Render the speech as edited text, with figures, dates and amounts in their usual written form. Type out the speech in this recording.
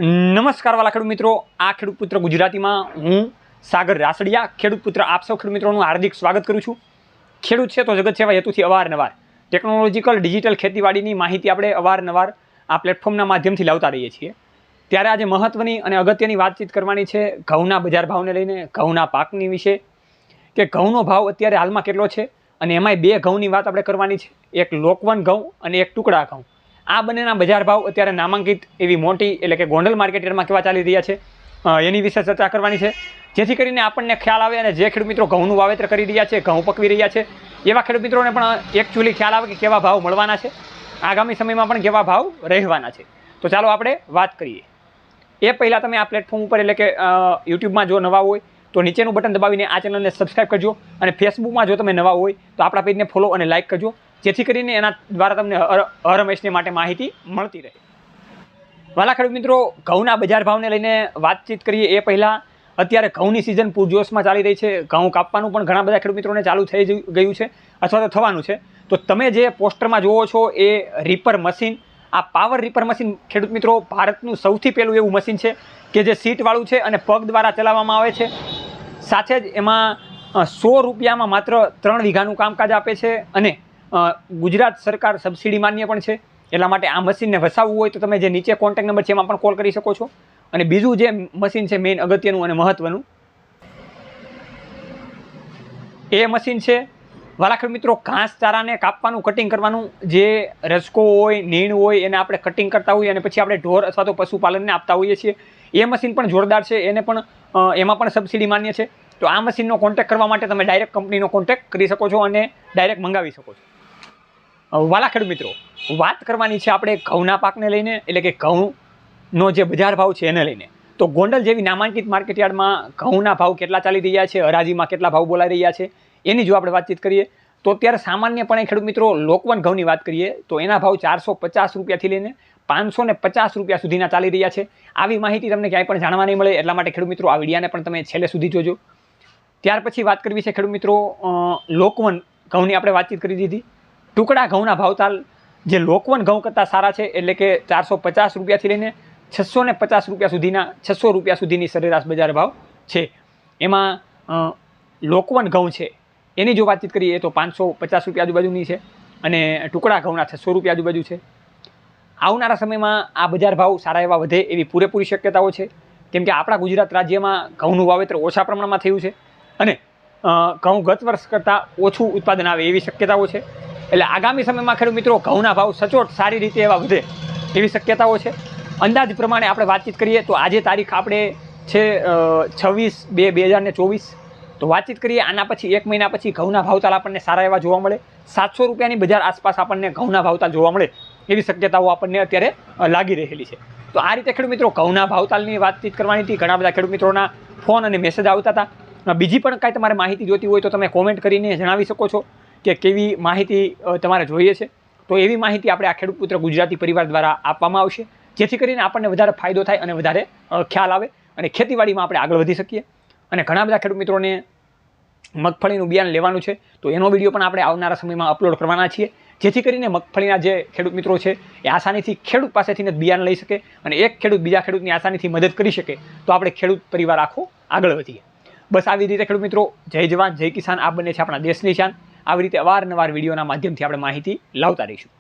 નમસ્કાર વાલા ખેડૂત મિત્રો, આ ખેડૂત પુત્ર ગુજરાતીમાં હું સાગર રાસડિયા ખેડૂત પુત્ર આપ સૌ ખેડૂત મિત્રોનું હાર્દિક સ્વાગત કરું છું। ખેડૂત છે તો જગત સેવા હેતુથી અવારનવાર ટેકનોલોજીકલ ડિજિટલ ખેતીવાડીની માહિતી આપણે અવારનવાર આ પ્લેટફોર્મના માધ્યમથી લાવતા રહીએ છીએ। ત્યારે આજે મહત્ત્વની અને અગત્યની વાતચીત કરવાની છે ઘઉંના બજાર ભાવને લઈને, ઘઉંના પાકની વિશે કે ઘઉંનો ભાવ અત્યારે હાલમાં કેટલો છે અને એમાંય બે ઘઉંની વાત આપણે કરવાની છે, એક લોકવન ઘઉં અને એક ટુકડા ઘઉં। આ બંનેના બજાર ભાવ અત્યારે નામાંકિત એવી મોટી એટલે કે ગોંડલ માર્કેટયાર્ડમાં કેવા ચાલી રહ્યા છે એની વિશે ચર્ચા કરવાની છે, જેથી કરીને આપણને ખ્યાલ આવે અને જે ખેડૂત મિત્રો ઘઉંનું વાવેતર કરી રહ્યા છે, ઘઉં પકવી રહ્યા છે એવા ખેડૂત મિત્રોને પણ એકચ્યુઅલી ખ્યાલ આવે કે કેવા ભાવ મળવાના છે, આગામી સમયમાં પણ કેવા ભાવ રહેવાના છે। તો ચાલો આપણે વાત કરીએ। એ પહેલાં તમે આ પ્લેટફોર્મ ઉપર એટલે કે યુટ્યુબમાં જો નવા હોય તો નીચેનું બટન દબાવીને આ ચેનલને સબસ્ક્રાઈબ કરજો અને ફેસબુકમાં જો તમે નવા હોય તો આપણા પેજને ફોલો અને લાઇક કરજો, જેથી કરીને એના દ્વારા તમને હરહંમેશને માટે માહિતી મળતી રહે। વાલા ખેડૂત મિત્રો, ઘઉંના બજાર ભાવને લઈને વાતચીત કરીએ એ પહેલાં અત્યારે ઘઉંની સિઝન પૂરજોશમાં ચાલી રહી છે। ઘઉં કાપવાનું પણ ઘણા બધા ખેડૂત મિત્રોને ચાલુ થઈ ગયું છે અથવા તો થવાનું છે। તો તમે જે પોસ્ટરમાં જુઓ છો એ રીપર મશીન, આ પાવર રીપર મશીન ખેડૂત મિત્રો ભારતનું સૌથી પહેલું એવું મશીન છે કે જે સીટવાળું છે અને પગ દ્વારા ચલાવવામાં આવે છે। સાથે જ એમાં 100 રૂપિયામાં માત્ર 3 વીઘાનું કામકાજ આપે છે અને ગુજરાત સરકાર સબસિડી માન્ય પણ છે। એટલા માટે આ મશીનને વસાવવું હોય તો તમે જે નીચે કોન્ટેક્ટ નંબર છે એમાં પણ કોલ કરી શકો છો। અને બીજું જે મશીન છે મેઇન અગત્યનું અને મહત્ત્વનું એ મશીન છે વાલા ખેડૂત મિત્રો ઘાસ ચારાને કાપવાનું, કટિંગ કરવાનું, જે રસકો હોય, નીણ હોય એને આપણે કટિંગ કરતા હોઈએ અને પછી આપણે ઢોર અથવા તો પશુપાલનને આપતા હોઈએ છીએ, એ મશીન પણ જોરદાર છે, એને પણ એમાં પણ સબસિડી માન્ય છે। તો આ મશીનનો કોન્ટેક્ટ કરવા માટે તમે ડાયરેક્ટ કંપનીનો કોન્ટેક્ટ કરી શકો છો અને ડાયરેક્ટ મંગાવી શકો છો। વાલા ખેડૂત મિત્રો, વાત કરવાની છે આપણે ઘઉંના પાકને લઈને એટલે કે ઘઉંનો જે બજાર ભાવ છે એને લઈને। તો ગોંડલ જેવી નામાંકિત માર્કેટયાર્ડમાં ઘઉંના ભાવ કેટલા ચાલી રહ્યા છે, હરાજીમાં કેટલા ભાવ બોલાઈ રહ્યા છે એની જો આપણે વાતચીત કરીએ તો અત્યારે સામાન્યપણે ખેડૂત મિત્રો લોકવન ઘઉંની વાત કરીએ તો એના ભાવ 450 રૂપિયાથી લઈને 550 રૂપિયા સુધીના ચાલી રહ્યા છે। આવી માહિતી તમને ક્યાંય પણ જાણવા નહીં મળે, એટલા માટે ખેડૂત મિત્રો આ વિડીયાને પણ તમે છેલ્લે સુધી જોજો। ત્યાર પછી વાત કરવી છે ખેડૂત મિત્રો લોકવન ઘઉંની આપણે વાતચીત કરી દીધી। ટુકડા ઘઉંના ભાવતાલ જે લોકવન ઘઉં કરતાં સારા છે એટલે કે 450 રૂપિયાથી લઈને 650 રૂપિયા સુધીના 600 રૂપિયા સુધીની સરેરાશ બજાર ભાવ છે। એમાં લોકવન ઘઉં છે એની જો વાતચીત કરીએ તો 550 રૂપિયા આજુબાજુની છે અને ટુકડા ઘઉંના 600 રૂપિયા આજુબાજુ છે। આવનારા સમયમાં આ બજાર ભાવ સારા એવા વધે એવી પૂરેપૂરી શક્યતાઓ છે, કેમ કે આપણા ગુજરાત રાજ્યમાં ઘઉંનું વાવેતર ઓછા પ્રમાણમાં થયું છે અને ઘઉં ગત વર્ષ કરતાં ઓછું ઉત્પાદન આવે એવી શક્યતાઓ છે। એટલે આગામી સમયમાં ખેડૂત મિત્રો ઘઉંના ભાવ સચોટ સારી રીતે એવા વધે એવી શક્યતાઓ છે। અંદાજ પ્રમાણે આપણે વાતચીત કરીએ તો આજે તારીખ આપણે છે 26/2/2024। તો વાતચીત કરીએ આના પછી 1 મહિના પછી ઘઉંના ભાવતાલ આપણને સારા એવા જોવા મળે, 700 રૂપિયાની બજાર આસપાસ આપણને ઘઉંના ભાવતાલ જોવા મળે એવી શક્યતાઓ આપણને અત્યારે લાગી રહેલી છે। તો આ રીતે ખેડૂત મિત્રો ઘઉંના ભાવતાલની વાતચીત કરવાની હતી। ઘણા બધા ખેડૂત મિત્રોના ફોન અને મેસેજ આવતા હતા। બીજી પણ કાંઈ તમારે માહિતી જોઈતી હોય તો તમે કોમેન્ટ કરીને જણાવી શકો છો કે કેવી માહિતી તમારે જોઈએ છે। તો એવી માહિતી આપણે આ ખેડૂત પુત્ર ગુજરાતી પરિવાર દ્વારા આપવામાં આવશે, જેથી કરીને આપણને વધારે ફાયદો થાય અને વધારે ખ્યાલ આવે અને ખેતીવાડીમાં આપણે આગળ વધી શકીએ। અને ઘણા બધા ખેડૂત મિત્રોને મગફળીનું બિયારણ લેવાનું છે તો એનો વિડીયો પણ આપણે આવનારા સમયમાં અપલોડ કરવાના છીએ, જેથી કરીને મગફળીના જે ખેડૂત મિત્રો છે એ આસાનીથી ખેડૂત પાસેથી જ બિયારણ લઈ શકે અને એક ખેડૂત બીજા ખેડૂતની આસાનીથી મદદ કરી શકે, તો આપણે ખેડૂત પરિવાર આખો આગળ વધીએ। બસ આવી રીતે ખેડૂત મિત્રો, જય જવાન જય કિસાન, આ બંને છે આપણા દેશની શાન। આવી રીતે અવારનવાર વિડીયોના માધ્યમથી આપણે માહિતી લાવતા રહીશું।